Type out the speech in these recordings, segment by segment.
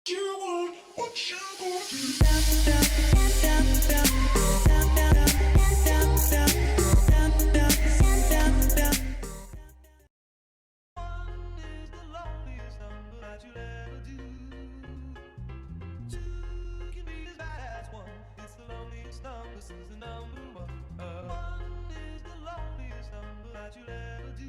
You want what you gonna do? Is the loneliest number that you'll ever do. Two can be as bad as one. It's the loneliest number since the number one. One is the loneliest number that you'll ever do.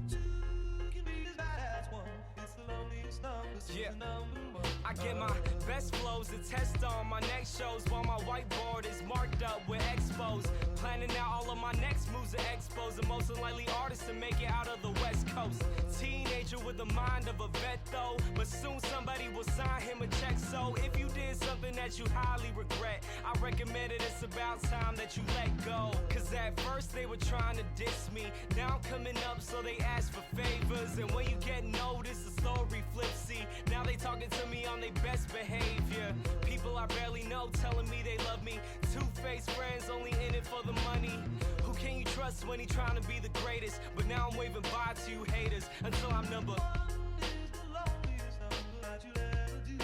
Two can be as bad as one. It's the loneliest number since the number one. I get my best flows to test on my next shows while my whiteboard is marked up with expos. Planning out all of my next moves to expos. The most unlikely artist to make it out of the West Coast. Teenager with the mind of a vet though, but soon somebody will sign him a check. So if you did something that you highly regret, I recommend it. It's about time that you let go. Cause at first they were trying to diss me. Now I'm coming up so they ask for favors. And when you get noticed, the story flips. See, now they talking to me on their best behavior. People I barely know telling me they love me. Two-faced friends only in it for the money. Who can you trust when he trying to be the greatest? But now I'm waving bye to you haters until I'm number. Is the loneliest number that you'll ever do.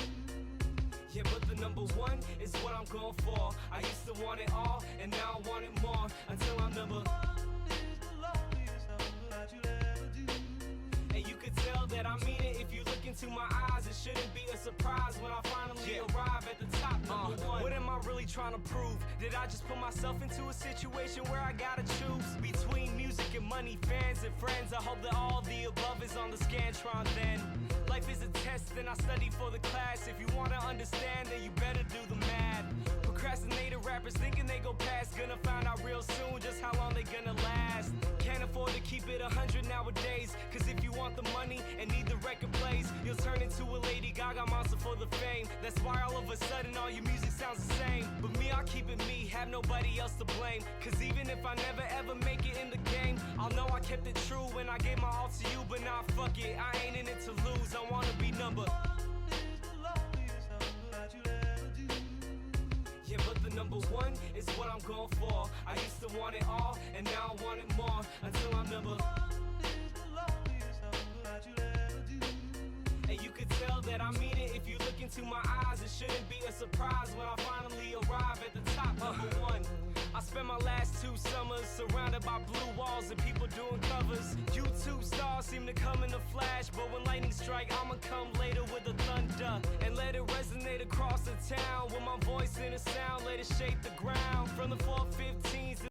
Yeah, but the number one is what I'm going for. I used to want it all, and now I want it more. Until I'm number. Is the loneliest number that you'll ever do. And you could tell that I mean it if you look into my eyes. It shouldn't be a surprise when I finally arrive at the top, number one. What am I really trying to prove? Did I just put myself into a situation where I gotta choose between music and money, fans and friends? I hope that all the above is on the Scantron then. Life is a test and I study for the class. If you wanna understand, then you better do the math. Procrastinator rappers thinking they go past, gonna find out real soon just how long they gonna last. Can't afford to keep it 100 nowadays, cause if you want the money and need the record plays, you'll turn into a Lady Gaga monster for the fame. That's why all of a sudden all your music sounds the same. But me, I'll keep it me, have nobody else to blame. Cause even if I never ever make it in the game, I'll know I kept it true when I gave my all to you. But nah, fuck it, I ain't in it to lose, I wanna be number. Is the loneliest number that you'll ever do. Yeah, but the number one is what I'm going for. I used to want it all, and now I want it more. Until I'm number. Is the loneliest number that you'll ever do. And you could tell that I mean it if you look into my eyes. It shouldn't be a surprise when I finally arrive at the top, number one. I spent my last 2 summers surrounded by blue walls and people doing covers. YouTube stars seem to come in a flash, but when lightning strike, I'ma come later with the thunder and let it resonate across the town with my voice in a sound. Let it shape the ground from the 415s.